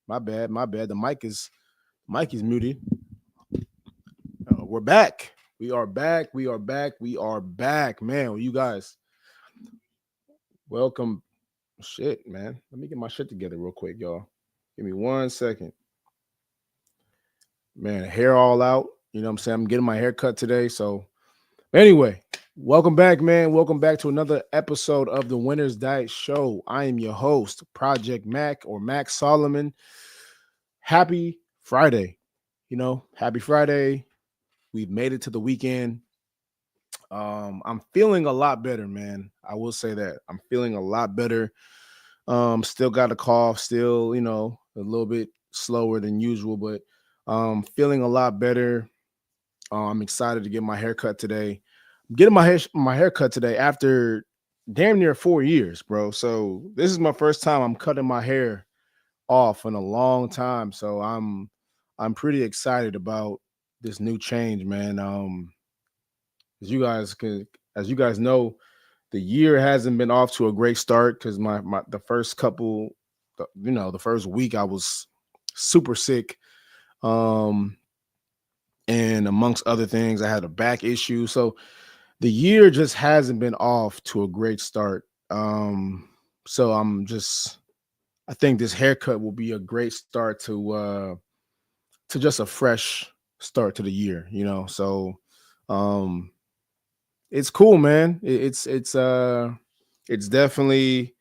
My bad. My bad. The mic is muted. We're back. We are back. We are back. We are back, man. You guys, welcome. Shit, man. Let me get my shit together real quick, y'all. Give me 1 second, man. Hair all out. You know what I'm saying? I'm getting my hair cut today. So anyway, welcome back, man. Welcome back to another episode of the Winner's Diet Show. I am your host, Project Mac or Mac Solomon. Happy Friday. Happy Friday. We've made it to the weekend. I'm feeling a lot better, man. I will say that. I'm feeling a lot better. Still got a cough, still, a little bit slower than usual, but feeling a lot better. I'm excited to get my hair cut today. I'm getting my hair cut today after damn near 4 years, bro. So this is my first time I'm cutting my hair off in a long time. So I'm pretty excited about this new change, man. As you guys know, the year hasn't been off to a great start because the first couple, the first week I was super sick. And amongst other things, I had a back issue. So the year just hasn't been off to a great start. So I think this haircut will be a great start to just a fresh start to the year, So it's cool, man. It's definitely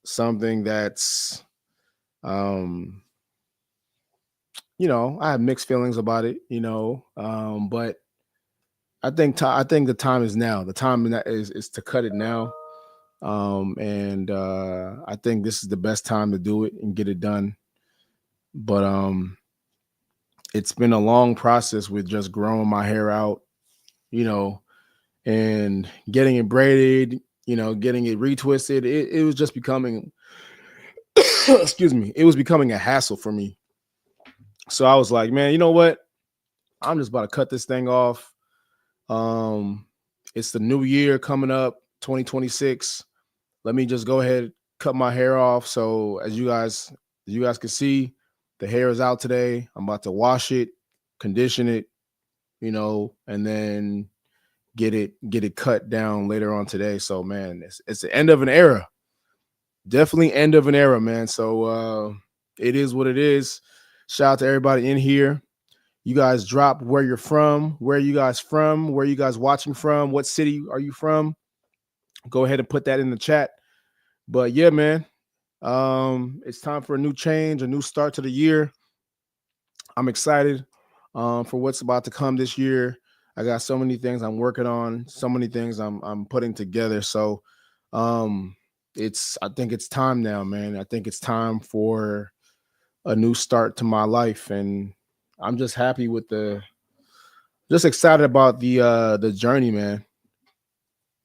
something that's I have mixed feelings about it, but I think the time is now. The time that is to cut it now. And I think this is the best time to do it and get it done. But it's been a long process with just growing my hair out, and getting it braided, getting it retwisted. It was just becoming excuse me, it was becoming a hassle for me. So I was like, man, you know what? I'm just about to cut this thing off. It's the new year coming up, 2026. Let me just go ahead, cut my hair off. So as you guys can see, the hair is out today. I'm about to wash it, condition it, and then get it cut down later on today. So man, it's the end of an era. Definitely end of an era, man. So it is what it is. Shout out to everybody in here. You guys drop where you're from, where you guys from, where you guys watching from, what city are you from? Go ahead and put that in the chat. But yeah, man, it's time for a new change, a new start to the year. I'm excited for what's about to come this year. I got so many things I'm working on, so many things I'm putting together. So I think it's time now, man. I think it's time for a new start to my life, and I'm just happy with just excited about the journey, man.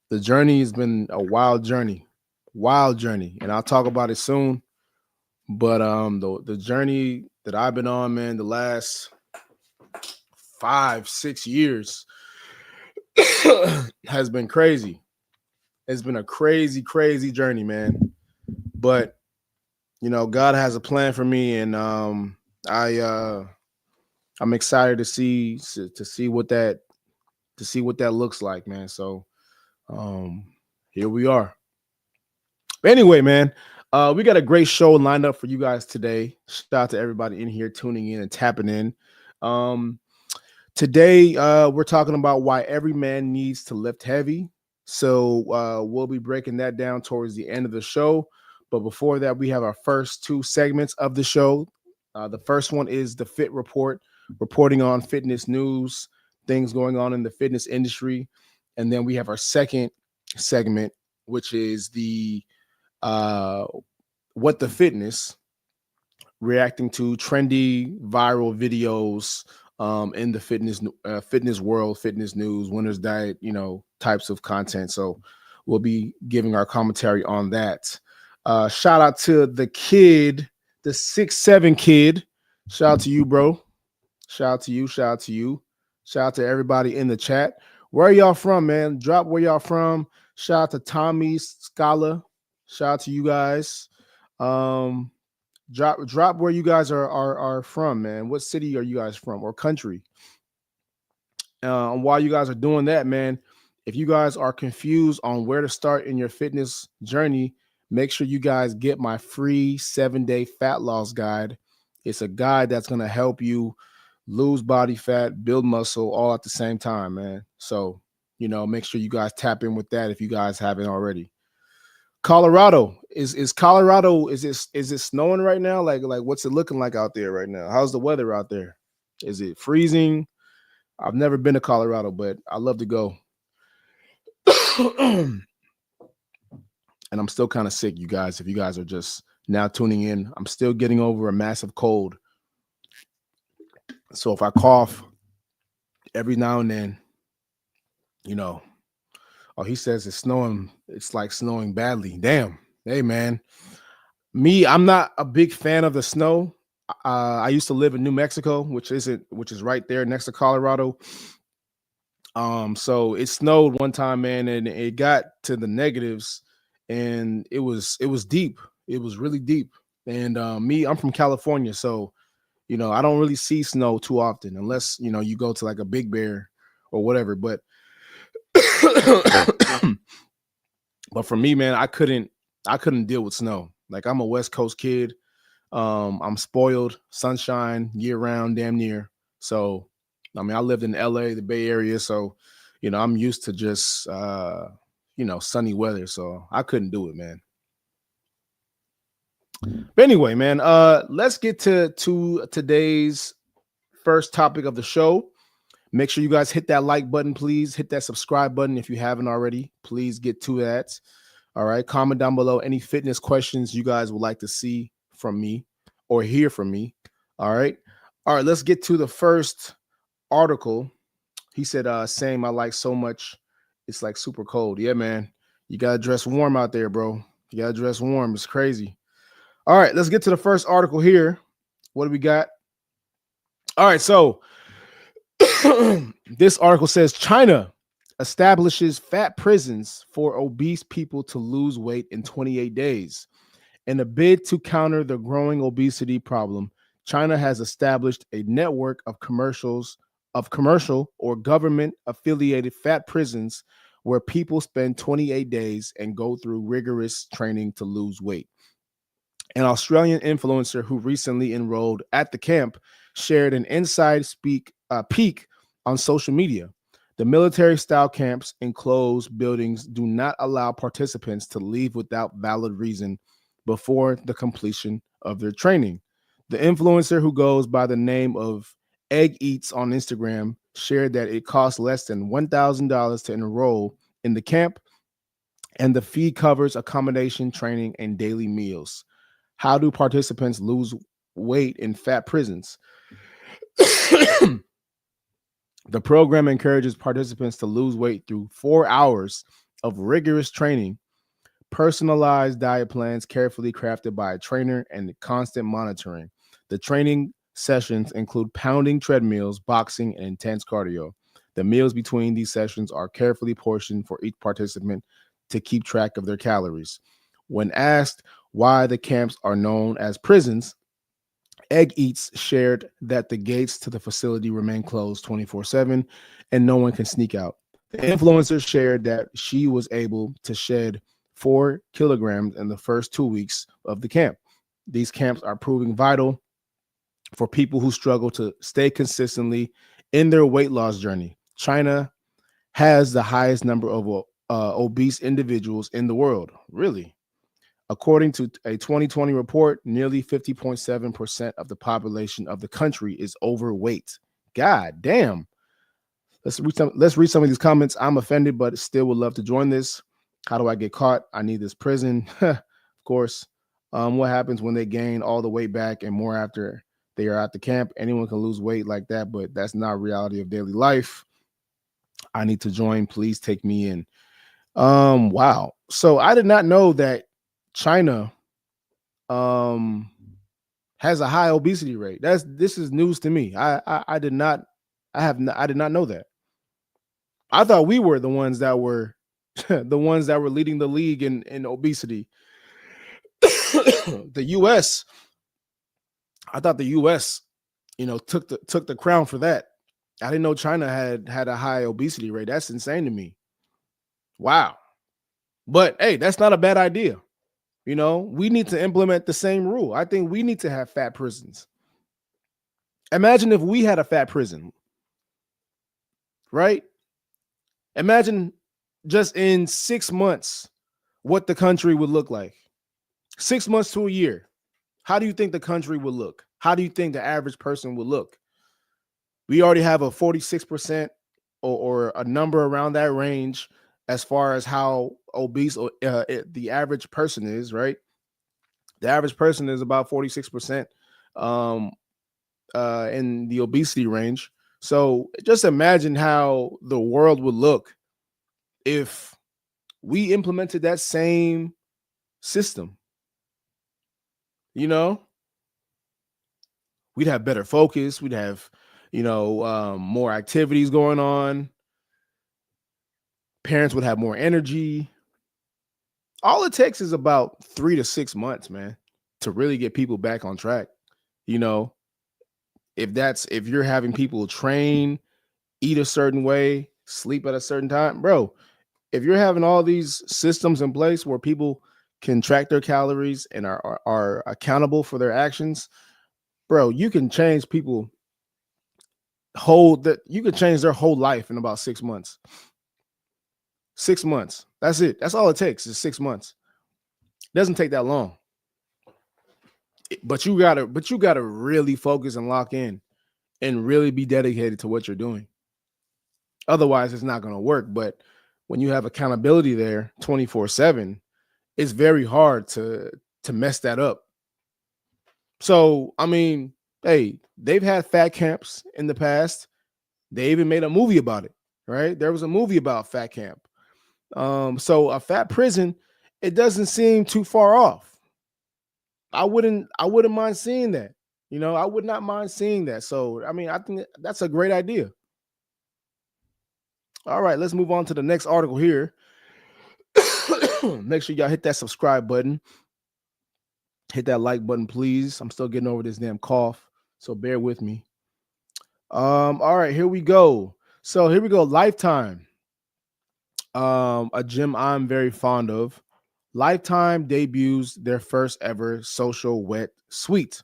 The journey has been a wild journey, and I'll talk about it soon. But the journey that I've been on, man, the last 5-6 years has been crazy. It's been a crazy, crazy journey, man. But God has a plan for me, and I'm excited to see what that looks like, man. So here we are. Anyway, man, we got a great show lined up for you guys today. Shout out to everybody in here tuning in and tapping in. Today, we're talking about why every man needs to lift heavy. So we'll be breaking that down towards the end of the show. But before that, we have our first two segments of the show. The first one is the Fit Report, reporting on fitness news, things going on in the fitness industry. And then we have our second segment, which is the What the Fitness, reacting to trendy viral videos in the fitness world, fitness news, winner's diet, types of content. So we'll be giving our commentary on that. Shout out to the kid, the 6'7" kid. Shout out to you, bro. Shout out to you. Shout out to you. Shout out to everybody in the chat. Where are y'all from, man? Drop where y'all from. Shout out to Tommy, Scala. Shout out to you guys. Drop where you guys are from, man. What city are you guys from or country? And while you guys are doing that, man, if you guys are confused on where to start in your fitness journey, make sure you guys get my free 7-day fat loss guide. It's a guide that's going to help you lose body fat, build muscle all at the same time, man. So, make sure you guys tap in with that if you guys haven't already. Colorado is Colorado, is it snowing right now? Like what's it looking like out there right now? How's the weather out there? Is it freezing? I've never been to Colorado, but I love to go. And I'm still kind of sick, you guys. If you guys are just now tuning in, I'm still getting over a massive cold. So if I cough every now and then, oh, he says it's snowing. It's like snowing badly. Damn. Hey, man. I'm not a big fan of the snow. I used to live in New Mexico, which is right there next to Colorado. So it snowed one time, man, and it got to the negatives, and it was deep. It was really deep. And I'm from California, so I don't really see snow too often, unless you go to like a Big Bear or whatever. But but for me, man, I couldn't deal with snow. Like, I'm a West Coast kid. I'm spoiled, sunshine year round, damn near. So, I mean, I lived in LA, the Bay Area. So, I'm used to just, sunny weather. So I couldn't do it, man. But anyway, man, let's get to today's first topic of the show. Make sure you guys hit that like button, please. Hit that subscribe button if you haven't already. Please get to that. All right. Comment down below any fitness questions you guys would like to see from me or hear from me. All right. All right. Let's get to the first article. He said, same, I like so much. It's like super cold. Yeah, man. You got to dress warm out there, bro. You got to dress warm. It's crazy. All right. Let's get to the first article here. What do we got? All right. So this article says China establishes fat prisons for obese people to lose weight in 28 days. In a bid to counter the growing obesity problem, China has established a network of commercial or government affiliated fat prisons where people spend 28 days and go through rigorous training to lose weight. An Australian influencer who recently enrolled at the camp shared an inside peek on social media. The military-style camps in closed buildings do not allow participants to leave without valid reason before the completion of their training. The influencer, who goes by the name of Egg Eats on Instagram, shared that it costs less than $1,000 to enroll in the camp, and the fee covers accommodation, training, and daily meals. How do participants lose weight in fat prisons? The program encourages participants to lose weight through 4 hours of rigorous training, personalized diet plans carefully crafted by a trainer, and constant monitoring. The training sessions include pounding treadmills, boxing, and intense cardio. The meals between these sessions are carefully portioned for each participant to keep track of their calories. When asked why the camps are known as prisons, Egg Eats shared that the gates to the facility remain closed 24/7 and no one can sneak out. The influencer shared that she was able to shed 4 kilograms in the first 2 weeks of the camp. These camps are proving vital for people who struggle to stay consistently in their weight loss journey. China has the highest number of obese individuals in the world. Really? According to a 2020 report, nearly 50.7% of the population of the country is overweight. God damn. Let's read some of these comments. I'm offended, but still would love to join this. How do I get caught? I need this prison. Of course. What happens when they gain all the weight back and more after they are at the camp? Anyone can lose weight like that, but that's not reality of daily life. I need to join. Please take me in. Wow. So I did not know that China has a high obesity rate. This is news to me. I did not know that. I thought we were the ones that were leading the league in obesity. The US I thought the U.S., took the crown for that. I didn't know China had a high obesity rate. That's insane to me. Wow. But hey, that's not a bad idea. We need to implement the same rule. I think we need to have fat prisons. Imagine if we had a fat prison, right? Imagine just in 6 months what the country would look like. 6 months to a year. How do you think the country would look? How do you think the average person would look? We already have a 46% or a number around that range as far as how obese the average person is, right? The average person is about 46% um, in the obesity range. So just imagine how the world would look if we implemented that same system. We'd have better focus. We'd have, more activities going on. Parents would have more energy. All it takes is about 3 to 6 months, man, to really get people back on track. You know, if you're having people train, eat a certain way, sleep at a certain time, bro. If you're having all these systems in place where people can track their calories and are accountable for their actions, bro, you can change people you can change their whole life in about 6 months. 6 months. That's it. That's all it takes is 6 months. It doesn't take that long. But you gotta really focus and lock in and really be dedicated to what you're doing. Otherwise, it's not gonna work. But when you have accountability there 24/7, it's very hard to mess that up. So, I mean, hey, they've had fat camps in the past. They even made a movie about it, right? There was a movie about fat camp. So a fat prison, it doesn't seem too far off. I wouldn't mind seeing that. I would not mind seeing that. So, I mean, I think that's a great idea. All right, let's move on to the next article here. Make sure y'all hit that subscribe button. Hit that like button, please. I'm still getting over this damn cough, so bear with me. All right, here we go. So here we go. Lifetime. A gym I'm very fond of. Lifetime debuts their first ever social wet suite.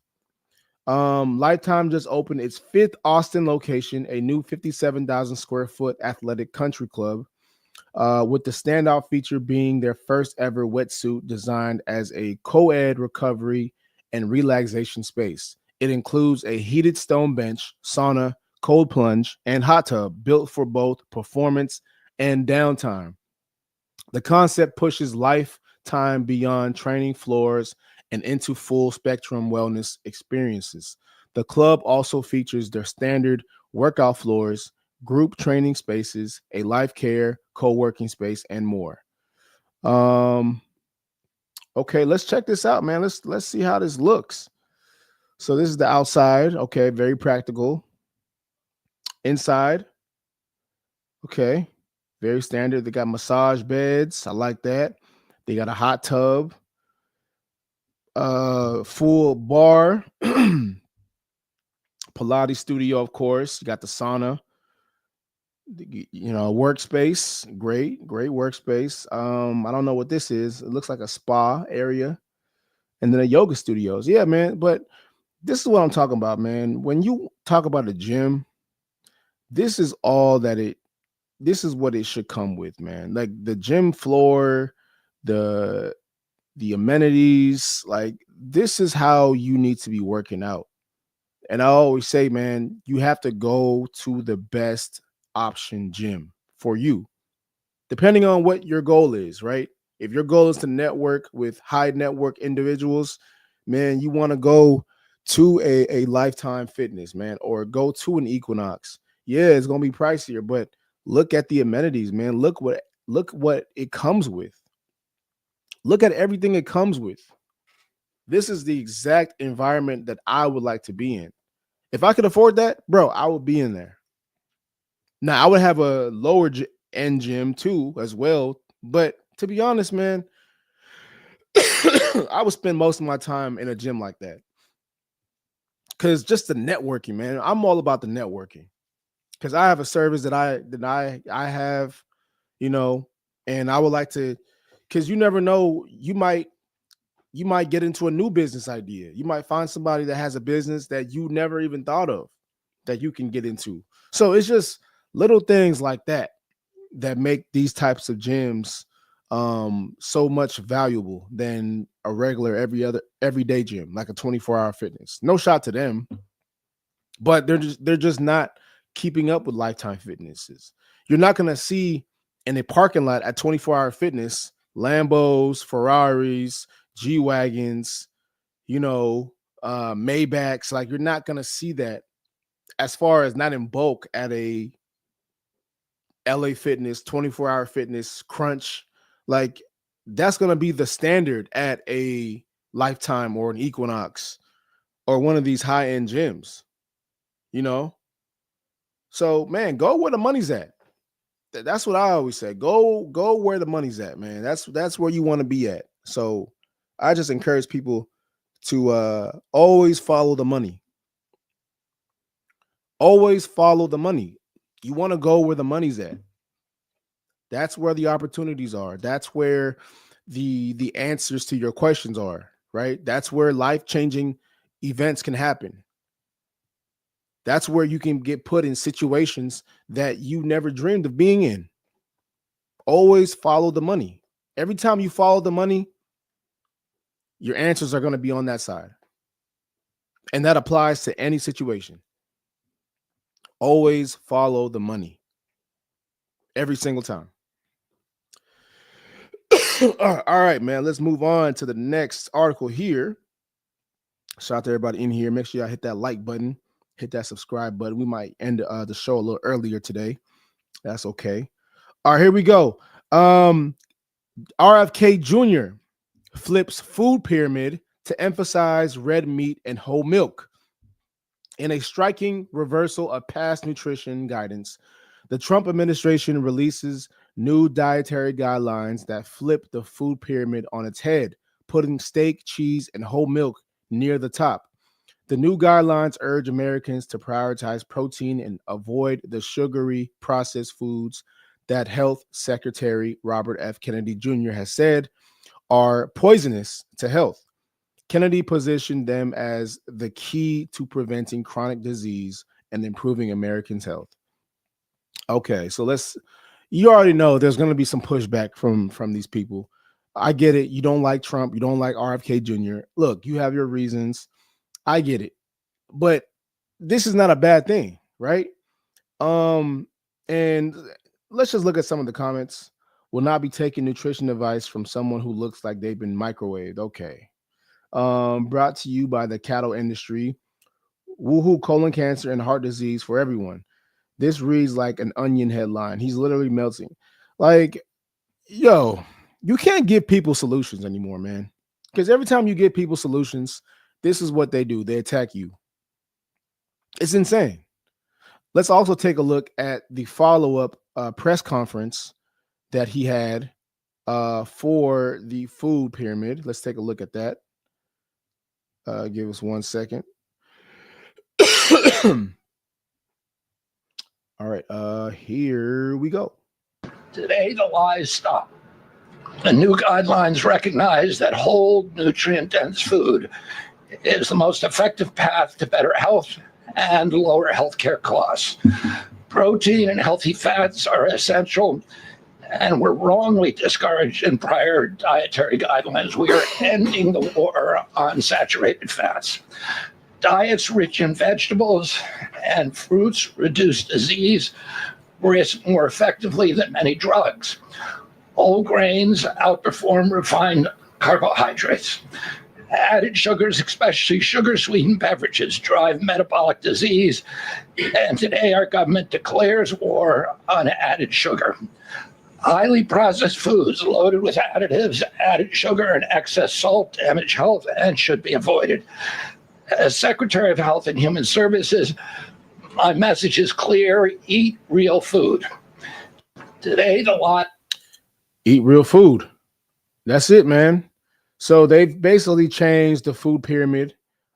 Lifetime just opened its fifth Austin location, a new 57,000 square foot athletic country club, with the standout feature being their first ever wetsuit designed as a co-ed recovery and relaxation space. It includes a heated stone bench, sauna, cold plunge, and hot tub built for both performance and downtime. The concept pushes lifetime beyond training floors and into full spectrum wellness experiences. The club also features their standard workout floors, group training spaces, a life care, co-working space, and more. Okay, let's check this out, man. Let's see how this looks. So this is the outside. Okay, very practical. Inside. Okay. Very standard. They got massage beds. I like that. They got a hot tub, full bar, Pilates studio, of course. You got the sauna, workspace. Great workspace. I don't know what this is. It looks like a spa area, and then a yoga studios. Yeah, man. But this is what I'm talking about, man. When you talk about a gym, this is all that this is what it should come with, man. Like the gym floor, the amenities, like this is how you need to be working out. And I always say, man, you have to go to the best option gym for you, depending on what your goal is, right? If your goal is to network with high network individuals, man, you want to go to a Lifetime Fitness, man, or go to an Equinox. Yeah, it's gonna be pricier, but look at the amenities, man. Look what it comes with. Look at everything it comes with. This is the exact environment that I would like to be in. If I could afford that, bro, I would be in there. Now, I would have a lower end gym too, as well. But to be honest, man, I would spend most of my time in a gym like that. because just the networking, man. I'm all about the networking because I have a service that I have, you know, and I would like to, because you never know, you might get into a new business idea. You might find somebody that has a business that you never even thought of that you can get into. So it's just little things like that that make these types of gyms so much valuable than a regular everyday gym, like a 24-hour fitness. No shot to them, but they're just not keeping up with Lifetime Fitnesses. You're not gonna see in a parking lot at 24-hour fitness Lambos, Ferraris, G Wagons, you know, Maybachs. Like you're not gonna see that as far as not in bulk at a LA Fitness, 24-hour fitness, Crunch. Like that's gonna be the standard at a Lifetime or an Equinox or one of these high-end gyms, you know. So man, go where the money's at. That's what I always say. Go where the money's at, man. That's where you want to be at. So I just encourage people to always follow the money. Always follow the money. You want to go where the money's at. That's where the opportunities are. That's where the answers to your questions are, right? That's where life-changing events can happen. That's where you can get put in situations that you never dreamed of being in. Always follow the money. Every time you follow the money, your answers are going to be on that side. And that applies to any situation. Always follow the money. Every single time. All right, man. Let's move on to the next article here. Shout out to everybody in here. Make sure y'all hit that like button, hit that subscribe button. We might end the show a little earlier today. That's okay. All right, here we go. RFK Jr. flips food pyramid to emphasize red meat and whole milk. In a striking reversal of past nutrition guidance, the Trump administration releases new dietary guidelines that flip the food pyramid on its head, putting steak, cheese, and whole milk near the top. The new guidelines urge Americans to prioritize protein and avoid the sugary processed foods that Health Secretary Robert F. Kennedy Jr. has said are poisonous to health. Kennedy positioned them as the key to preventing chronic disease and improving Americans' health. Okay, so you already know there's going to be some pushback from these people. I get it. You don't like Trump. You don't like RFK Jr. Look, you have your reasons. I get it. But this is not a bad thing, right? And let's just look at some of the comments. Will not be taking nutrition advice from someone who looks like they've been microwaved. Okay. Brought to you by the cattle industry. Woohoo, colon cancer and heart disease for everyone. This reads like an Onion headline. He's literally melting. Like, yo, you can't give people solutions anymore, man. Because every time you give people solutions, this is what they do. They attack you. It's insane. Let's also take a look at the follow-up press conference that he had for the food pyramid. Let's take a look at that. Give us 1 second. All right, here we go. Today, the lies stop. The new guidelines recognize that whole, nutrient-dense food is the most effective path to better health and lower healthcare costs. Protein and healthy fats are essential and were wrongly discouraged in prior dietary guidelines. We are ending the war on saturated fats. Diets rich in vegetables and fruits reduce disease risk more effectively than many drugs. Whole grains outperform refined carbohydrates. Added sugars, especially sugar-sweetened beverages, drive metabolic disease, and today our government declares war on added sugar. Highly processed foods loaded with additives, added sugar, and excess salt damage health and should be avoided. As Secretary of Health and Human Services, my message is clear: eat real food. Today, the lot. Eat real food. That's it, man. So they've basically changed the food pyramid.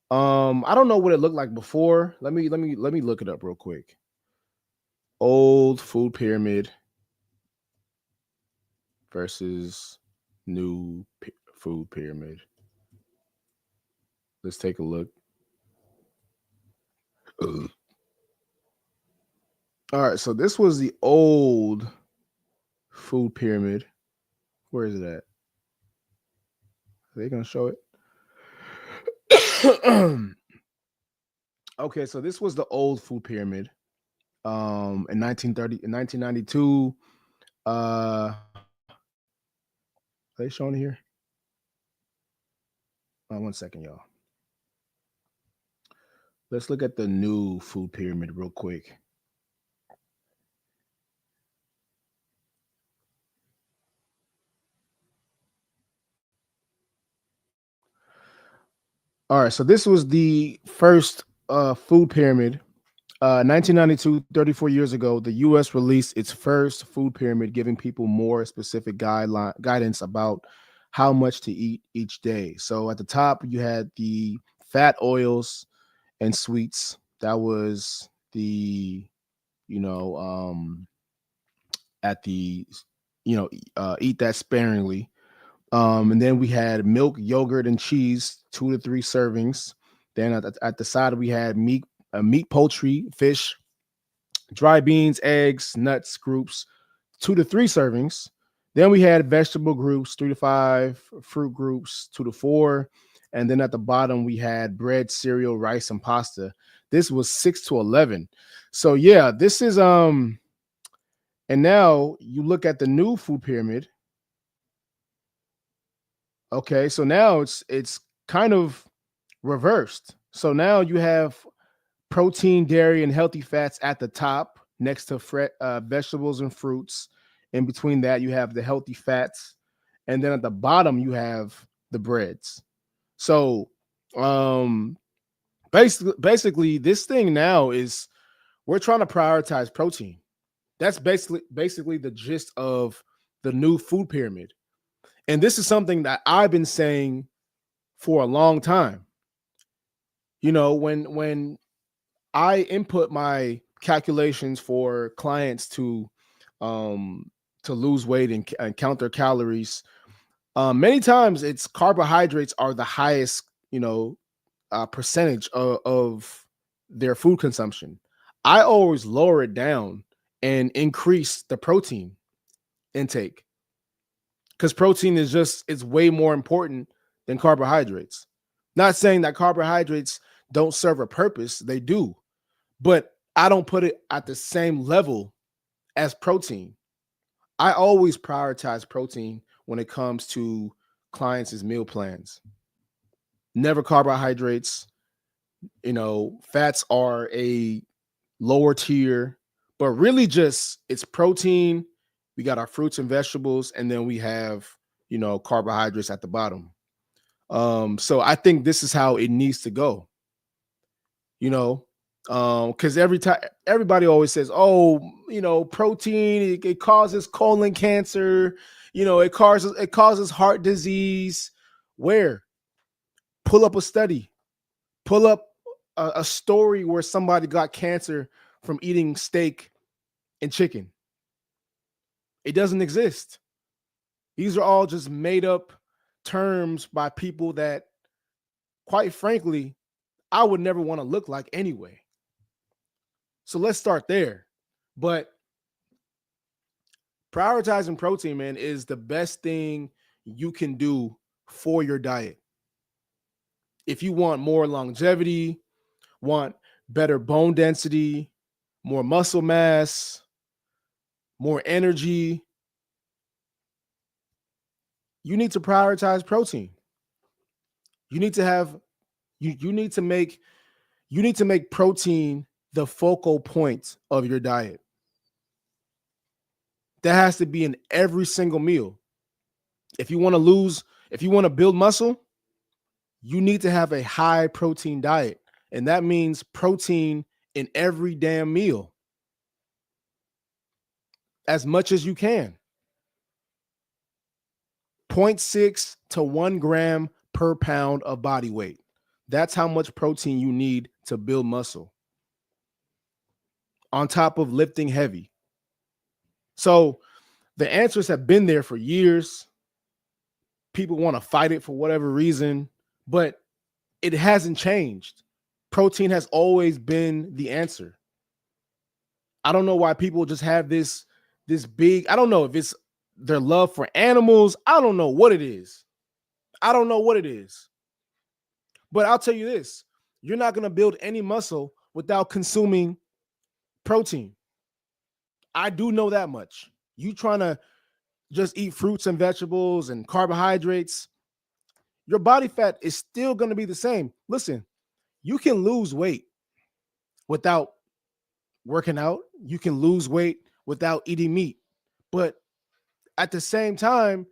I don't know what it looked like before. Let me look it up real quick. Old food pyramid versus new food pyramid. Let's take a look. Ugh. All right, so this was the old food pyramid. Where is it at? Are they gonna show it? Okay, so this was the old food pyramid. In 1930, in 1992. Are they showing it here? 1 second, y'all. Let's look at the new food pyramid real quick. All right, so this was the first food pyramid. 1992, 34 years ago, the U.S. released its first food pyramid, giving people more specific guidance about how much to eat each day. So at the top, you had the fat, oils, and sweets. That was the, you know, at the, eat that sparingly. And then we had milk, yogurt, and cheese, 2 to 3 servings. Then at the side, we had meat, poultry, fish, dry beans, eggs, nuts groups, 2 to 3 servings. Then we had vegetable groups, 3 to 5, fruit groups, 2 to 4. And then at the bottom, we had bread, cereal, rice, and pasta. This was 6 to 11. So yeah, this is and now you look at the new food pyramid. Okay, so now it's kind of reversed. So now you have protein, dairy, and healthy fats at the top, next to vegetables and fruits. In between that, you have the healthy fats, and then at the bottom you have the breads. So, basically, this thing now is we're trying to prioritize protein. That's basically the gist of the new food pyramid. And this is something that I've been saying for a long time. When I input my calculations for clients to lose weight and count their calories, many times it's carbohydrates are the highest, percentage of their food consumption. I always lower it down and increase the protein intake because protein it's way more important than carbohydrates. Not saying that carbohydrates don't serve a purpose, they do, but I don't put it at the same level as protein. I always prioritize protein when it comes to clients' meal plans. Never carbohydrates. Fats are a lower tier, but really just it's protein. We got our fruits and vegetables, and then we have, carbohydrates at the bottom. So I think this is how it needs to go. Because every time everybody always says, "Oh, protein it causes colon cancer, it causes heart disease." Where? Pull up a study, pull up a story where somebody got cancer from eating steak and chicken. It doesn't exist. These are all just made up terms by people that, quite frankly, I would never want to look like anyway. So let's start there. But prioritizing protein, man, is the best thing you can do for your diet. If you want more longevity, want better bone density, more muscle mass, more energy, you need to prioritize protein. You need to have you need to make protein the focal point of your diet. That has to be in every single meal. If you want to build muscle, you need to have a high protein diet. And that means protein in every damn meal, as much as you can. 0.6 to 1 gram per pound of body weight. That's how much protein you need to build muscle, on top of lifting heavy. So the answers have been there for years. People want to fight it for whatever reason, but it hasn't changed. Protein has always been the answer. I don't know why people just have this big, I don't know if it's their love for animals. I don't know what it is. I don't know what it is. But I'll tell you this, you're not going to build any muscle without consuming protein. I do know that much. You trying to just eat fruits and vegetables and carbohydrates, your body fat is still going to be the same. Listen, you can lose weight without working out. You can lose weight without eating meat. But at the same time,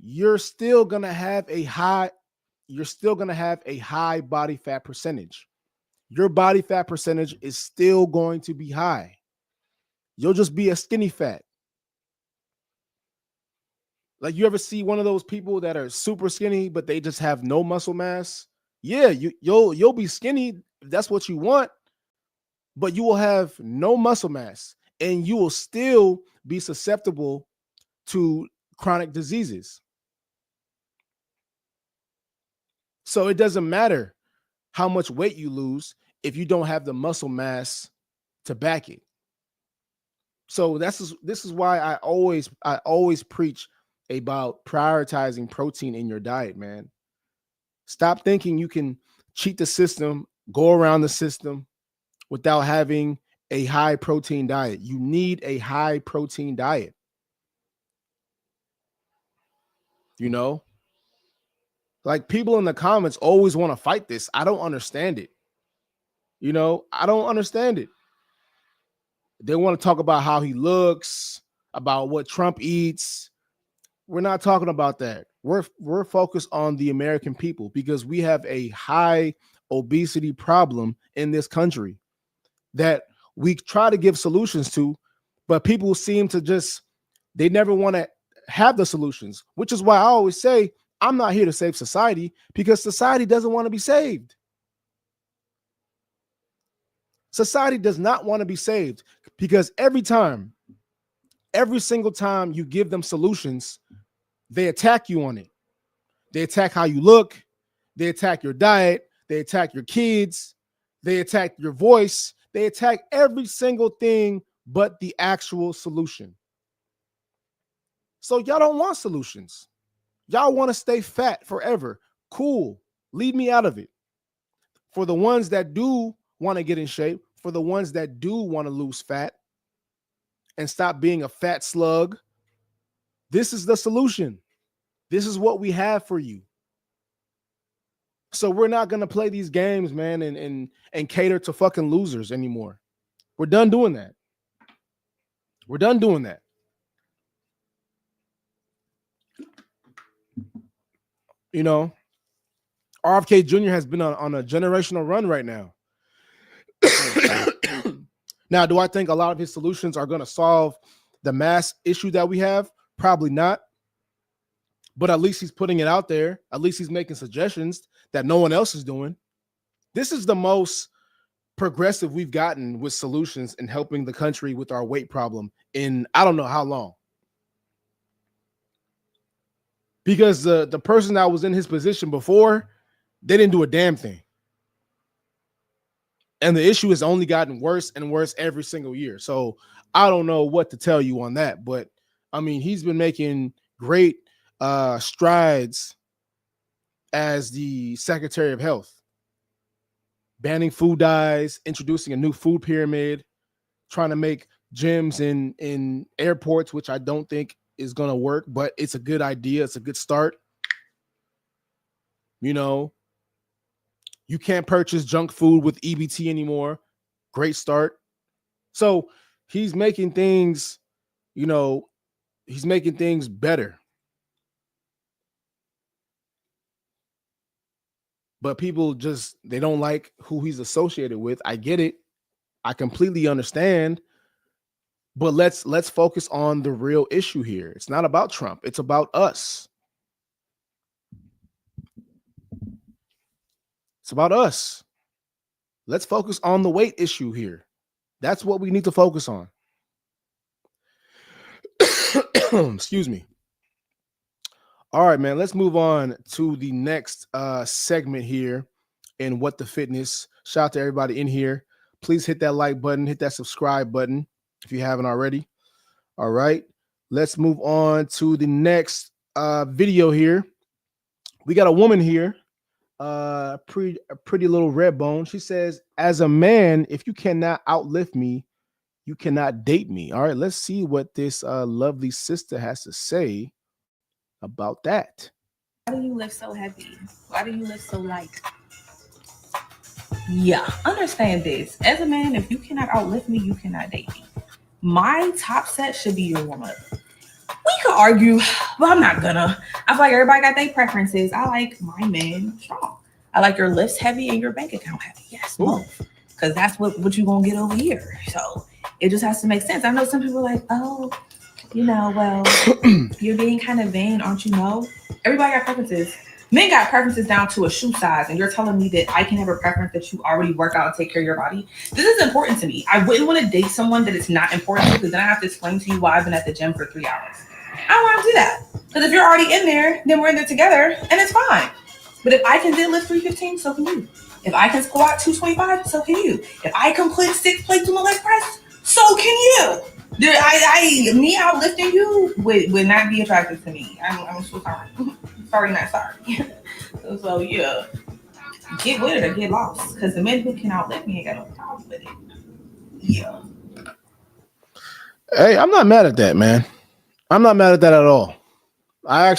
you're still going to have a high body fat percentage. Your body fat percentage is still going to be high. You'll just be a skinny fat. Like, you ever see one of those people that are super skinny, but they just have no muscle mass? Yeah, you'll be skinny if that's what you want, but you will have no muscle mass and you will still be susceptible to chronic diseases. So it doesn't matter how much weight you lose if you don't have the muscle mass to back it. So this is why I always preach about prioritizing protein in your diet, man. Stop thinking you can cheat the system, go around the system without having a high protein diet. You need a high protein diet. You know, like, people in the comments always want to fight this. I don't understand it. You know, I don't understand it. They want to talk about how he looks, about what Trump eats. We're not talking about that. We're focused on the American people because we have a high obesity problem in this country that we try to give solutions to, but people seem to they never want to have the solutions, which is why I always say I'm not here to save society, because society doesn't want to be saved. Society does not want to be saved, because every single time you give them solutions, they attack you on it. They attack how you look. They attack your diet. They attack your kids. They attack your voice. They attack every single thing but the actual solution. So y'all don't want solutions. Y'all want to stay fat forever. Cool. Leave me out of it. For the ones that do want to get in shape, for the ones that do want to lose fat and stop being a fat slug, this is the solution. This is what we have for you. So we're not going to play these games, man, and cater to fucking losers anymore. We're done doing that. We're done doing that. You know, RFK Jr. has been on a generational run right now. Now, do I think a lot of his solutions are going to solve the mass issue that we have? Probably not. But at least he's putting it out there. At least he's making suggestions that no one else is doing. This is the most progressive we've gotten with solutions in helping the country with our weight problem in I don't know how long. Because the person that was in his position before, they didn't do a damn thing. And the issue has only gotten worse and worse every single year. So I don't know what to tell you on that. But, I mean, he's been making great strides as the Secretary of Health. Banning food dyes, introducing a new food pyramid, trying to make gyms in airports, which I don't think is going to work, but it's a good idea. It's a good start. You know, you can't purchase junk food with EBT anymore. Great start. So he's making things, you know, he's making things better. But people they don't like who he's associated with. I get it. I completely understand. But let's focus on the real issue here. It's not about Trump. It's about us. It's about us. Let's focus on the weight issue here. That's what we need to focus on. Excuse me. All right, man. Let's move on to the next segment here in What the Fitness. Shout out to everybody in here. Please hit that like button, hit that subscribe button if you haven't already. All right. Let's move on to the next video here. We got a woman here, a pretty little red bone. She says, as a man, if you cannot outlift me, you cannot date me. All right, let's see what this lovely sister has to say about that. Why do you lift so heavy? Why do you lift so light? Yeah, understand this. As a man, if you cannot outlift me, you cannot date me. My top set should be your warm-up. We could argue, but I'm not gonna. I feel like everybody got their preferences. I like my men strong. I like your lifts heavy and your bank account heavy. Yes, both. Because that's what you're gonna get over here. So it just has to make sense. I know some people are like, oh, well, you're being kind of vain, aren't you? No. Everybody got preferences. Men got preferences down to a shoe size, and you're telling me that I can have a preference that you already work out and take care of your body? This is important to me. I wouldn't want to date someone that it's not important to, because then I have to explain to you why I've been at the gym for 3 hours. I don't want to do that. Because if you're already in there, then we're in there together, and it's fine. But if I can deadlift 315, so can you. If I can squat 225, so can you. If I can put 6 plates on my leg press, so can you. Me outlifting you would not be attractive to me. I'm so sorry. Sorry, not sorry. so yeah, get with it or get lost. Because the men who can outlift me ain't got no problem with it. Yeah. Hey, I'm not mad at that, man. I'm not mad at that at all. I'm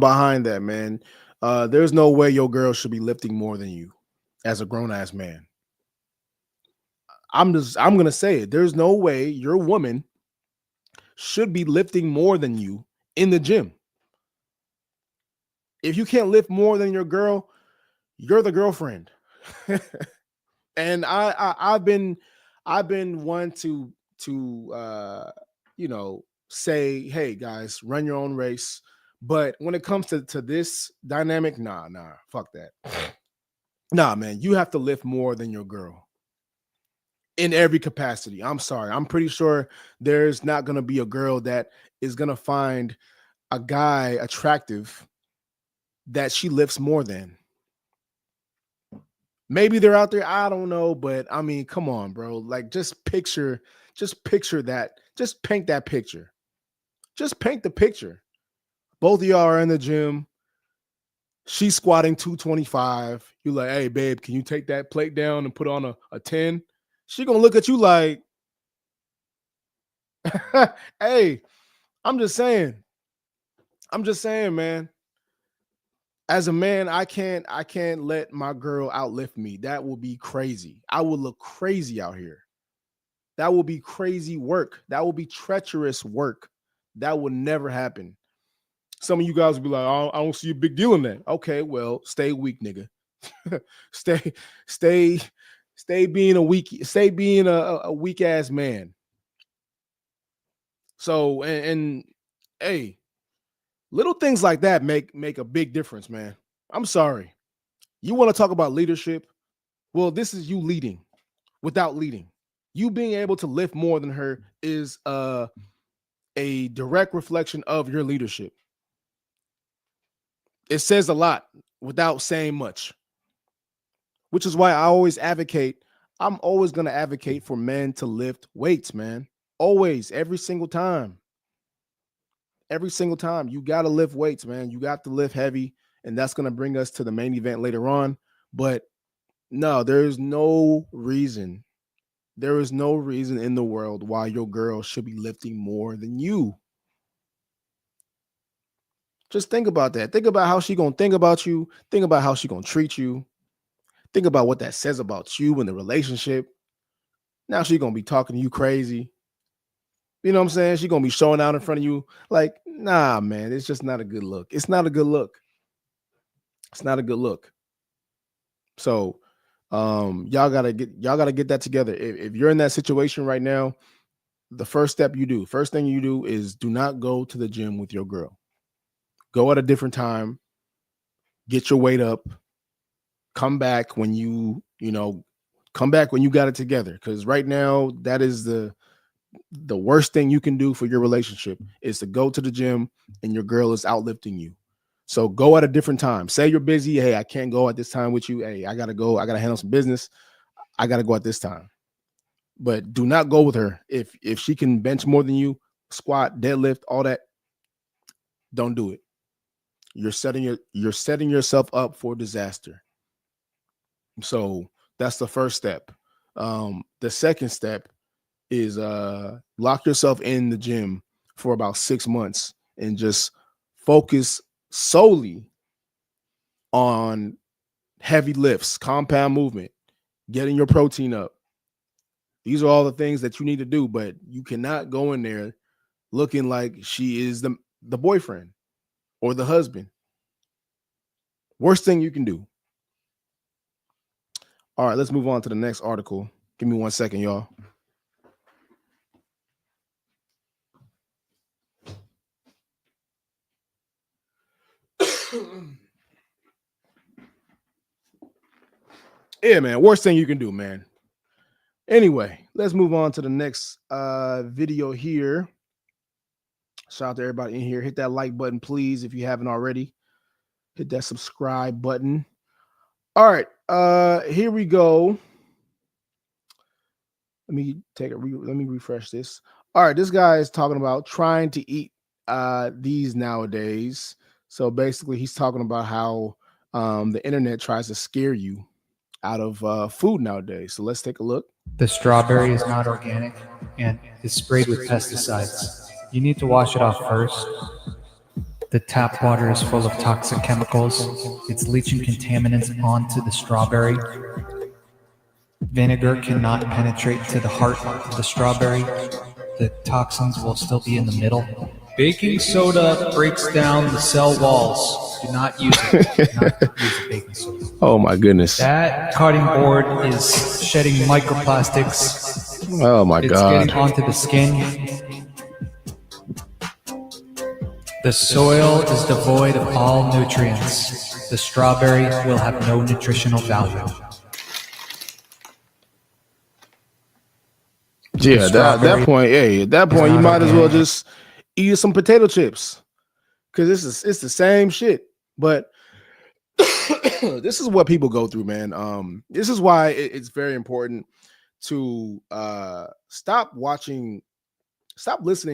behind that, man. There's no way your girl should be lifting more than you as a grown-ass man. I'm gonna say it. There's no way your woman should be lifting more than you in the gym. If you can't lift more than your girl, you're the girlfriend. And I've been one to say, hey guys, run your own race. But when it comes to this dynamic, nah, fuck that. Nah, man, you have to lift more than your girl in every capacity. I'm sorry. I'm pretty sure there's not going to be a girl that is going to find a guy attractive that she lifts more than. Maybe they're out there. I don't know. But I mean, come on, bro. Like, just picture that. Just paint that picture. Just paint the picture. Both of y'all are in the gym. She's squatting 225. You're like, hey, babe, can you take that plate down and put on a 10? She gonna look at you like, hey, I'm just saying, man. As a man, I can't let my girl outlift me. That will be crazy. I will look crazy out here. That will be crazy work. That will be treacherous work. That will never happen. Some of you guys will be like, I don't see a big deal in that. Okay, well, stay weak, nigga. stay being a weak ass man. So and hey, little things like that make a big difference, man. I'm sorry. You want to talk about leadership? Well, this is you leading without leading. You being able to lift more than her is a direct reflection of your leadership. It says a lot without saying much, which is why I'm always going to advocate for men to lift weights, man. Always, every single time. You got to lift weights, man. You got to lift heavy, and that's going to bring us to the main event later on. But no, there's no reason. There is no reason in the world why your girl should be lifting more than you. Just think about that. Think about how she going to think about you. Think about how she going to treat you. Think about what that says about you in the relationship. Now she going to be talking to you crazy. You know what I'm saying? She going to be showing out in front of you. Like, nah, man, it's just not a good look. It's not a good look. It's not a good look. So, y'all gotta get that together. If you're in that situation right now, the first thing you do is do not go to the gym with your girl. Go at a different time. get your weight up, come back when come back when you got it together. Because right now, that is the worst thing you can do for your relationship is to go to the gym and your girl is outlifting you. So go at a different time. Say you're busy. Hey, I can't go at this time with you. Hey, I gotta go. I gotta handle some business. I gotta go at this time. But do not go with her. If she can bench more than you, squat, deadlift, all that, don't do it. You're setting yourself up for disaster. So that's the first step. The second step is lock yourself in the gym for about 6 months and just focus solely on heavy lifts, compound movement, getting your protein up. These are all the things that you need to do, but you cannot go in there looking like she is the boyfriend or the husband. Worst thing you can do. All right, let's move on to the next article. Give me 1 second, y'all. Yeah, man. Worst thing you can do, man. Anyway, let's move on to the next video here. Shout out to everybody in here. Hit that like button, please, if you haven't already. Hit that subscribe button. All right, here we go. Let me refresh this. All right, this guy is talking about trying to eat these nowadays. So basically, he's talking about how the internet tries to scare you out of food nowadays. So let's take a look. The strawberry is not organic and is sprayed with pesticides. You need to wash it off first. The tap water is full of toxic chemicals. It's leaching contaminants onto the strawberry. Vinegar cannot penetrate to the heart of the strawberry. The toxins will still be in the middle. Baking soda breaks down the cell walls. Do not use it. Do not use baking soda. Oh my goodness. That cutting board is shedding microplastics. Oh my God. It's getting onto the skin. The soil is devoid of all nutrients. The strawberry will have no nutritional value. Yeah, at that point, you might as well just eat some potato chips because it's the same shit. But this is what people go through, man. This is why it's very important to stop listening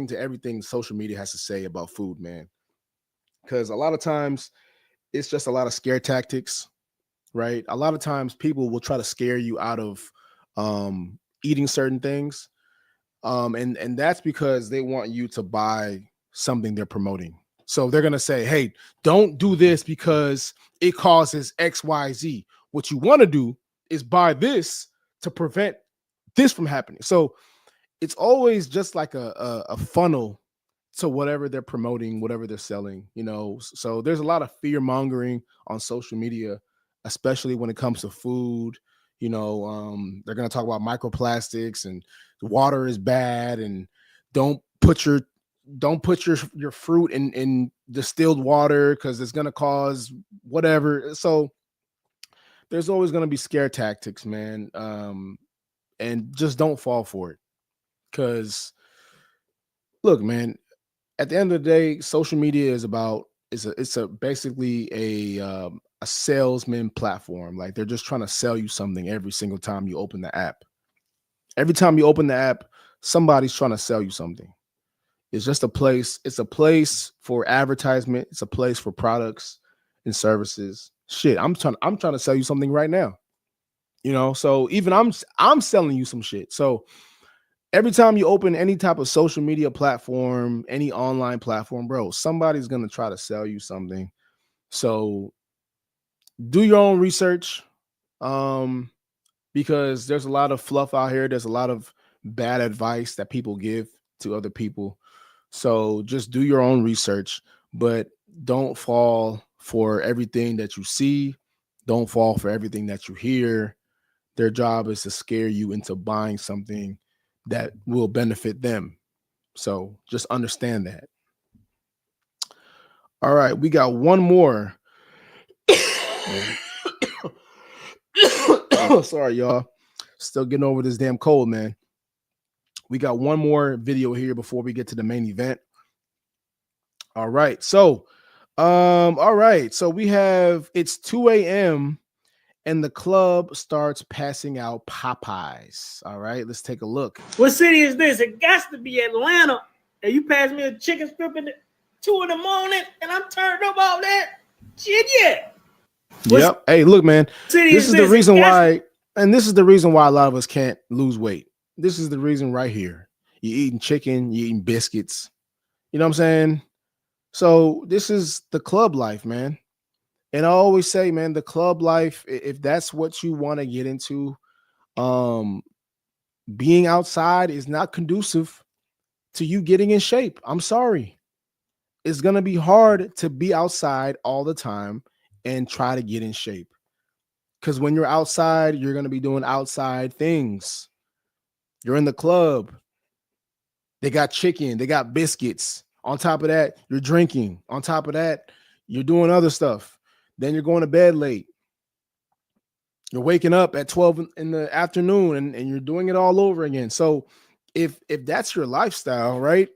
to everything social media has to say about food, man. Because a lot of times it's just a lot of scare tactics, right? A lot of times people will try to scare you out of eating certain things. And that's because they want you to buy something they're promoting. So they're going to say, hey, don't do this because it causes XYZ. What you want to do is buy this to prevent this from happening. So it's always just like a funnel to whatever they're promoting, whatever they're selling, So there's a lot of fear mongering on social media, especially when it comes to food. They're going to talk about microplastics and water is bad and don't put your fruit in distilled water because it's going to cause whatever. So there's always going to be scare tactics, man. And just don't fall for it. Because look, man, at the end of the day, social media is basically a salesman platform. Like they're just trying to sell you something every single time you open the app. Every time you open the app, somebody's trying to sell you something. It's just a place. It's a place for advertisement. It's a place for products and services. Shit, I'm trying to sell you something right now. So even I'm selling you some shit. So every time you open any type of social media platform, any online platform, bro, somebody's gonna try to sell you something. So do your own research. Because there's a lot of fluff out here. There's a lot of bad advice that people give to other people. So just do your own research, but don't fall for everything that you see. Don't fall for everything that you hear. Their job is to scare you into buying something that will benefit them. So just understand that. All right, we got one more. Sorry, y'all. Still getting over this damn cold, man. We got one more video here before we get to the main event. All right. So, all right. So we have it's 2 a.m. and the club starts passing out Popeyes. All right, let's take a look. What city is this? It got to be Atlanta. And you pass me a chicken strip at 2 in the morning and I'm turned up all that shit. Yeah. Yep. Hey, look, man. This is the reason why, and this is the reason why a lot of us can't lose weight. This is the reason right here. You're eating chicken, you're eating biscuits. You know what I'm saying? So this is the club life, man. And I always say, man, the club life, if that's what you want to get into, being outside is not conducive to you getting in shape. I'm sorry. It's going to be hard to be outside all the time and try to get in shape. Because when you're outside, you're going to be doing outside things. You're in the club. They got chicken. They got biscuits. On top of that, you're drinking. On top of that, you're doing other stuff. Then you're going to bed late. You're waking up at 12 in the afternoon and you're doing it all over again. So if that's your lifestyle, right?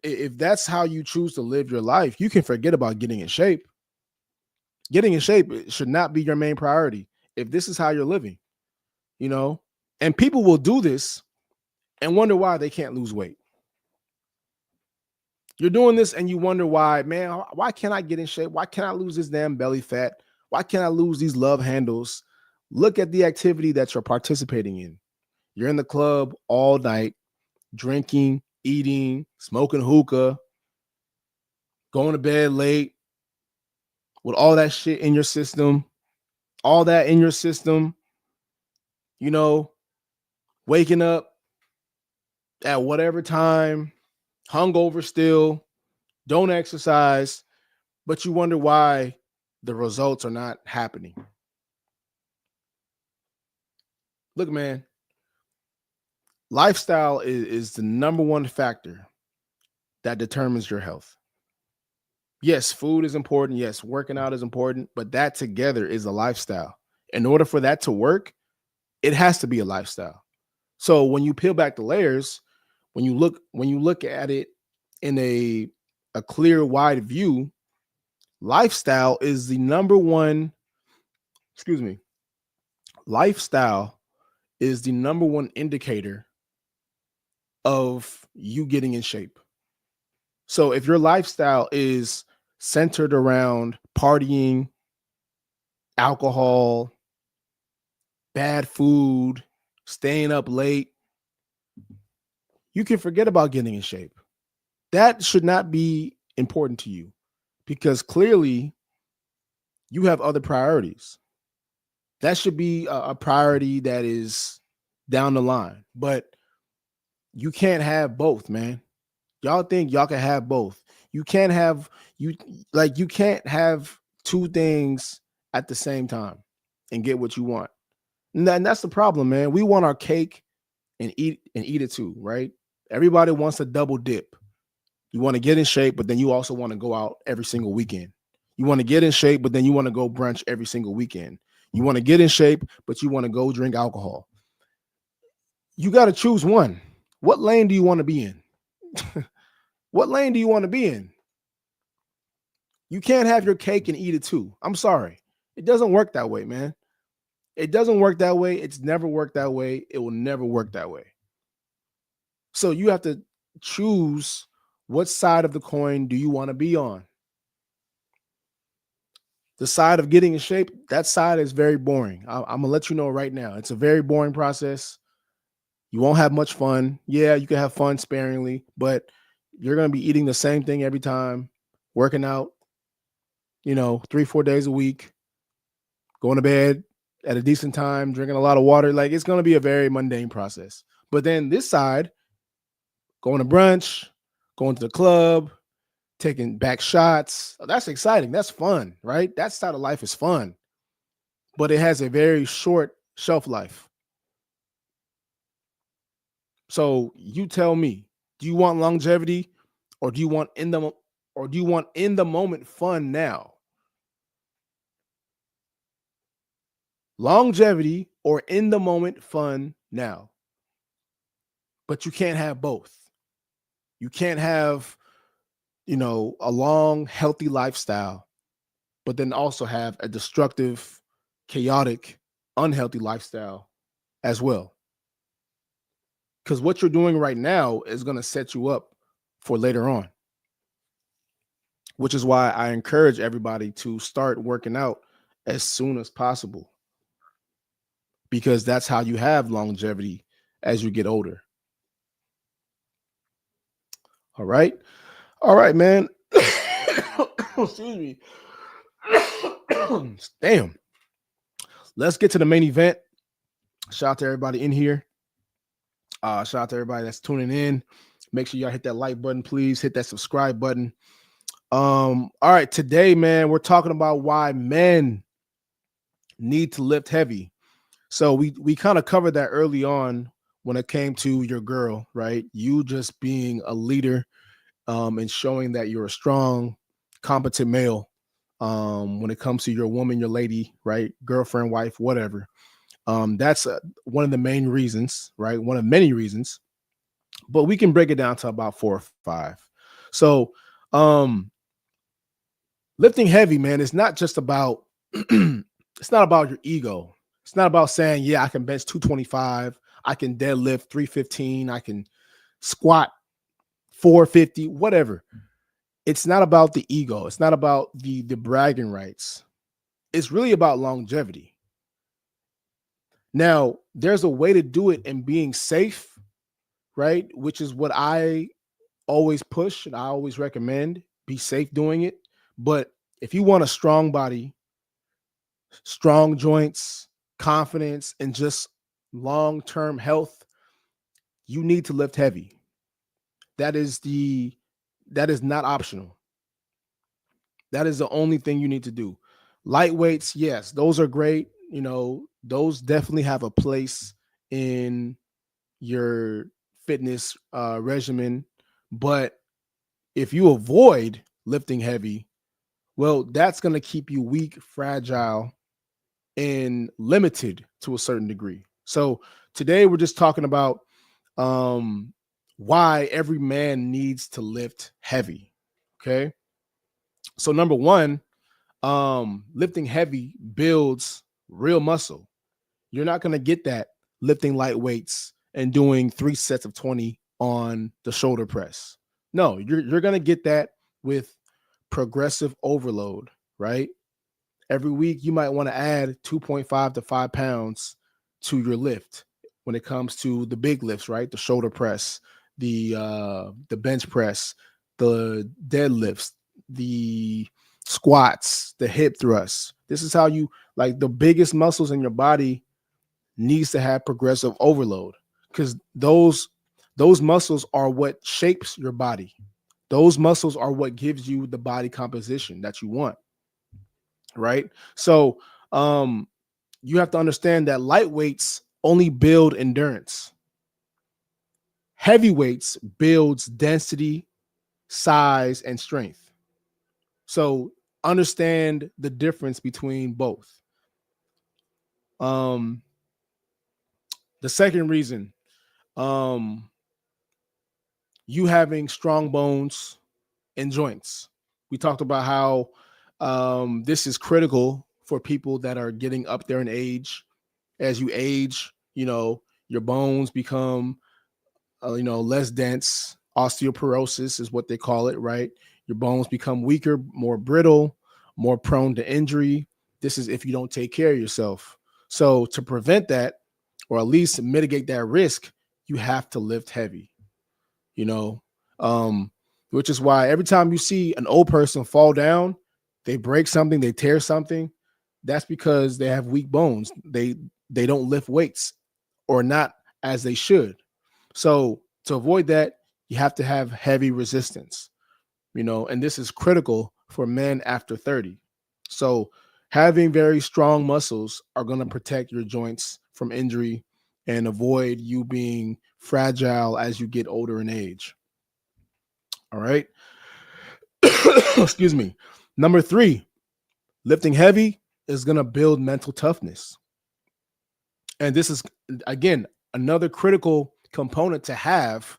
If that's how you choose to live your life, you can forget about getting in shape. Getting in shape should not be your main priority if this is how you're living, you know? And people will do this and wonder why they can't lose weight. You're doing this and you wonder why, man, why can't I get in shape? Why can't I lose this damn belly fat? Why can't I lose these love handles? Look at the activity that you're participating in. You're in the club all night, drinking, eating, smoking hookah, going to bed late with all that shit in your system, all that in your system, you know, waking up at whatever time, hungover still, don't exercise, but you wonder why the results are not happening. Look, man, lifestyle is the number one factor that determines your health. Yes, food is important. Yes, working out is important, but that together is a lifestyle. In order for that to work, it has to be a lifestyle. So when you peel back the layers, when you look at it in a clear, wide view, lifestyle is the number one, lifestyle is the number one indicator of you getting in shape. So if your lifestyle is centered around partying, alcohol, bad food, staying up late, you can forget about getting in shape. That should not be important to you because clearly you have other priorities. That should be a priority that is down the line, but you can't have both, man. Y'all think y'all can have both. You can't have you can't have two things at the same time and get what you want. And that's the problem, man. We want our cake and eat it too, right? Everybody wants a double dip. You want to get in shape, but then you also want to go out every single weekend. You want to get in shape, but then you want to go brunch every single weekend. You want to get in shape, but you want to go drink alcohol. You got to choose one. What lane do you want to be in? What lane do you want to be in? You can't have your cake and eat it too. I'm sorry. It doesn't work that way, man. It doesn't work that way. It's never worked that way. It will never work that way. So you have to choose what side of the coin do you want to be on. The side of getting in shape, that side is very boring. I'm going to let you know right now. It's a very boring process. You won't have much fun. Yeah, you can have fun sparingly, but you're going to be eating the same thing every time, working out, 3-4 days a week, going to bed at a decent time, drinking a lot of water. Like, it's going to be a very mundane process. But then this side, going to brunch, going to the club, taking back shots, that's exciting. That's fun, right? That side of life is fun, but it has a very short shelf life. So you tell me, do you want longevity or do you want in the moment fun now? longevity or in the moment fun now. But you can't have both. You can't have, a long, healthy lifestyle, but then also have a destructive, chaotic, unhealthy lifestyle as well. Because what you're doing right now is going to set you up for later on, which is why I encourage everybody to start working out as soon as possible, because that's how you have longevity as you get older. All right. All right, man. Excuse me. Damn. Let's get to the main event. Shout out to everybody in here. Shout out to everybody that's tuning in. Make sure y'all hit that like button, please. Hit that subscribe button. All right, today, man, we're talking about why men need to lift heavy. So we kind of covered that early on when it came to your girl, right? You just being a leader, and showing that you're a strong, competent male. When it comes to your woman, your lady, right? Girlfriend, wife, whatever. That's one of the main reasons, right? One of many reasons, but we can break it down to about 4 or 5. So, lifting heavy, man, it's not just about, it's not about your ego. It's not about saying, yeah, I can bench 225. I can deadlift 315. I can squat 450, whatever. It's not about the ego. It's not about the bragging rights. It's really about longevity. Now, there's a way to do it and being safe, right? Which is what I always push and I always recommend. Be safe doing it. But if you want a strong body, strong joints, confidence, and just long-term health, you need to lift heavy. That is not optional. That is the only thing you need to do. Light weights, yes, those are great. Those definitely have a place in your fitness regimen. But if you avoid lifting heavy, well, that's going to keep you weak, fragile, and limited to a certain degree. So today we're just talking about why every man needs to lift heavy. Okay. So number one, lifting heavy builds real muscle. You're not going to get that lifting light weights and doing 3 sets of 20 on the shoulder press. No, you're going to get that with progressive overload, right? Every week, you might want to add 2.5 to 5 pounds to your lift when it comes to the big lifts, right? The shoulder press, the bench press, the deadlifts, the squats, the hip thrusts. This is how you, like, the biggest muscles in your body needs to have progressive overload, because those muscles are what shapes your body. Those muscles are what gives you the body composition that you want, right? So you have to understand that light weights only build endurance. Heavy weights builds density, size, and strength. So understand the difference between both. The second reason, you having strong bones and joints. We talked about how this is critical for people that are getting up there in age. As you age, your bones become, less dense. Osteoporosis is what they call it, right? Your bones become weaker, more brittle, more prone to injury. This is if you don't take care of yourself. So to prevent that, or at least mitigate that risk, you have to lift heavy, which is why every time you see an old person fall down, they break something, they tear something, that's because they have weak bones. They don't lift weights, or not as they should. So to avoid that, you have to have heavy resistance, and this is critical for men after 30. So having very strong muscles are going to protect your joints from injury and avoid you being fragile as you get older in age. All right. Excuse me. Number 3, lifting heavy is going to build mental toughness. And this is, again, another critical component to have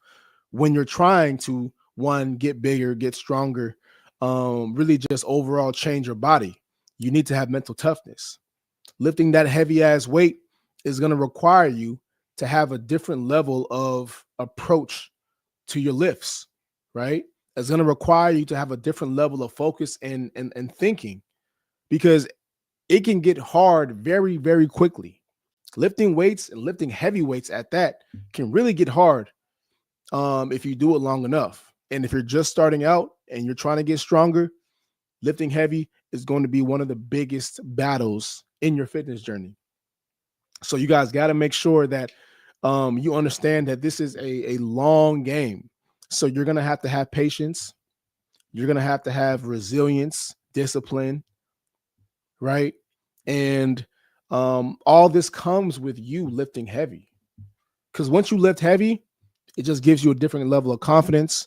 when you're trying to, one, get bigger, get stronger, really just overall change your body. You need to have mental toughness. Lifting that heavy ass weight is going to require you to have a different level of approach to your lifts, right? It's going to require you to have a different level of focus and thinking, because it can get hard very, very quickly. Lifting weights, and lifting heavy weights at that, can really get hard if you do it long enough. And if you're just starting out and you're trying to get stronger, lifting heavy is going to be one of the biggest battles in your fitness journey. So you guys got to make sure that you understand that this is a long game. So you're going to have patience. You're going to have resilience, discipline, right? And all this comes with you lifting heavy. Because once you lift heavy, it just gives you a different level of confidence,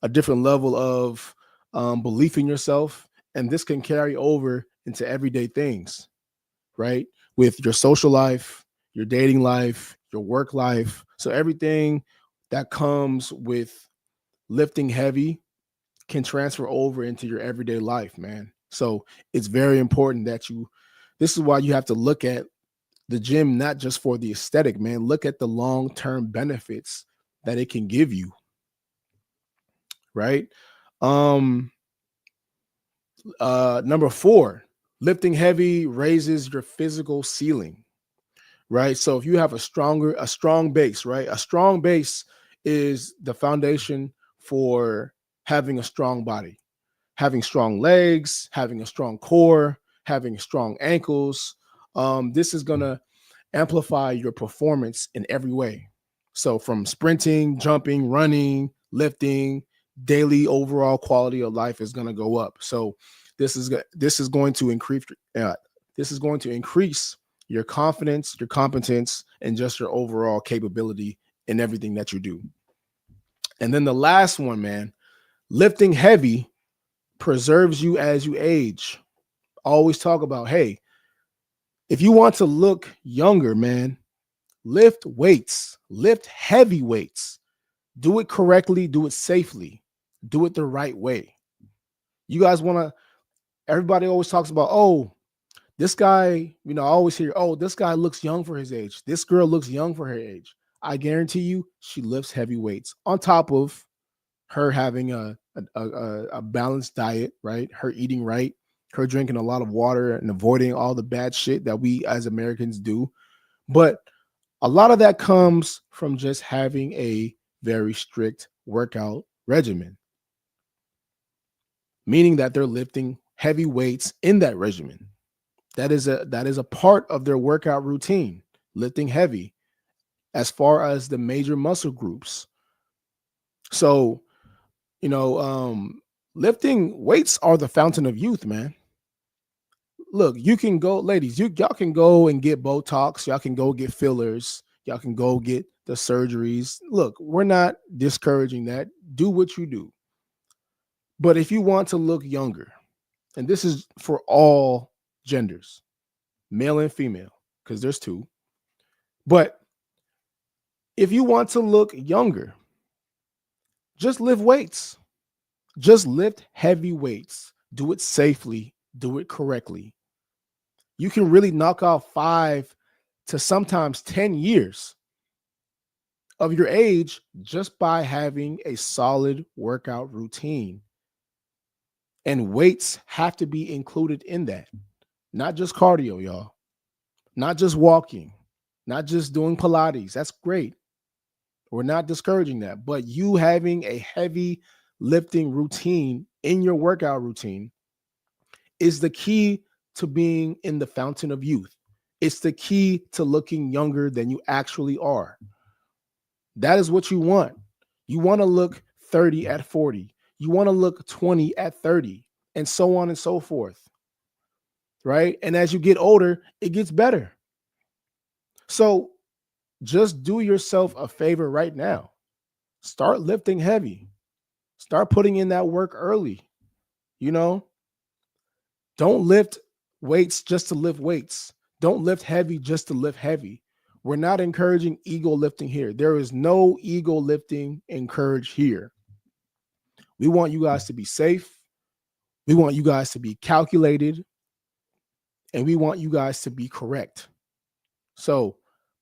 a different level of belief in yourself. And this can carry over into everyday things, right? With your social life, your dating life, your work life. So everything that comes with lifting heavy can transfer over into your everyday life, man. So it's very important that this is why you have to look at the gym, not just for the aesthetic, man. Look at the long-term benefits that it can give you, right? Number 4, lifting heavy raises your physical ceiling, right? So if you have a strong base, right? A strong base is the foundation for having a strong body, having strong legs, having a strong core, having strong ankles. This is going to amplify your performance in every way. So from sprinting, jumping, running, lifting, daily overall quality of life is going to go up. So this is going to increase your confidence, your competence, and just your overall capability in everything that you do. And then the last one, man, lifting heavy preserves you as you age. Always talk about, hey, if you want to look younger, man, lift weights, lift heavy weights, do it correctly, do it safely, do it the right way. You guys everybody always talks about, oh, this guy, I always hear, oh, this guy looks young for his age. This girl looks young for her age. I guarantee you, she lifts heavy weights on top of her having a balanced diet, right? Her eating right, her drinking a lot of water and avoiding all the bad shit that we as Americans do. But a lot of that comes from just having a very strict workout regimen, meaning that they're lifting heavy weights in that regimen. That is a part of their workout routine, lifting heavy as far as the major muscle groups. So, lifting weights are the fountain of youth, man. Look, you can go, ladies, y'all can go and get Botox. Y'all can go get fillers. Y'all can go get the surgeries. Look, we're not discouraging that. Do what you do. But if you want to look younger, and this is for all genders, male and female, because there's 2. But if you want to look younger, just lift weights. Just lift heavy weights. Do it safely. Do it correctly. You can really knock out 5 to sometimes 10 years of your age just by having a solid workout routine. And weights have to be included in that. Not just cardio, y'all. Not just walking. Not just doing Pilates. That's great. We're not discouraging that. But you having a heavy lifting routine in your workout routine is the key to being in the fountain of youth. It's the key to looking younger than you actually are. That is what you want. You want to look 30 at 40. You want to look 20 at 30, and so on and so forth. Right? And as you get older, it gets better. So just do yourself a favor right now. Start lifting heavy. Start putting in that work early. Don't lift weights just to lift weights. Don't lift heavy just to lift heavy. We're not encouraging ego lifting here. There is no ego lifting encouraged here. We want you guys to be safe. We want you guys to be calculated. And we want you guys to be correct. So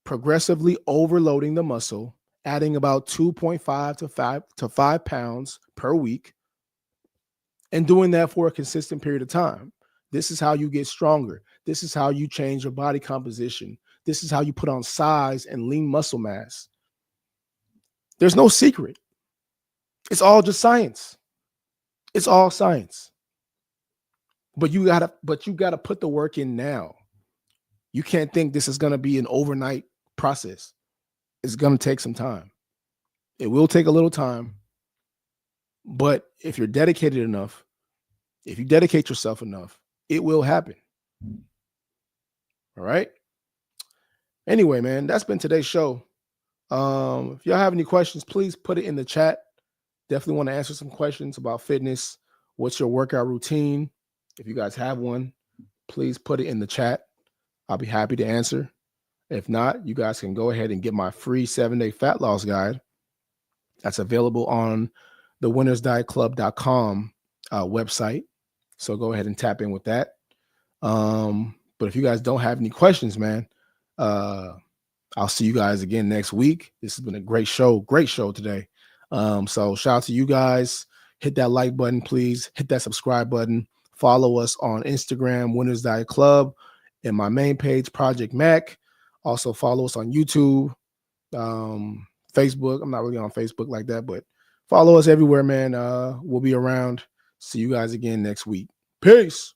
progressively overloading the muscle, adding about 2.5 to 5 pounds per week, and doing that for a consistent period of time. This is how you get stronger. This is how you change your body composition. This is how you put on size and lean muscle mass. There's no secret. It's all just science. It's all science. But you gotta put the work in now. You can't think this is gonna be an overnight process. It's gonna take some time. It will take a little time. But if you're dedicated enough, if you dedicate yourself enough, it will happen. All right. Anyway, man, that's been today's show. If y'all have any questions, please put it in the chat. Definitely want to answer some questions about fitness. What's your workout routine? If you guys have one, please put it in the chat. I'll be happy to answer. If not, you guys can go ahead and get my free 7-day fat loss guide. That's available on the winnersdietclub.com website. So go ahead and tap in with that. But if you guys don't have any questions, man, I'll see you guys again next week. This has been a great show today. So shout out to you guys. Hit that like button, please. Hit that subscribe button. Follow us on Instagram, Winners Diet Club, and my main page, Project Mac. Also follow us on YouTube, Facebook. I'm not really on Facebook like that, but follow us everywhere, man. We'll be around. See you guys again next week. Peace.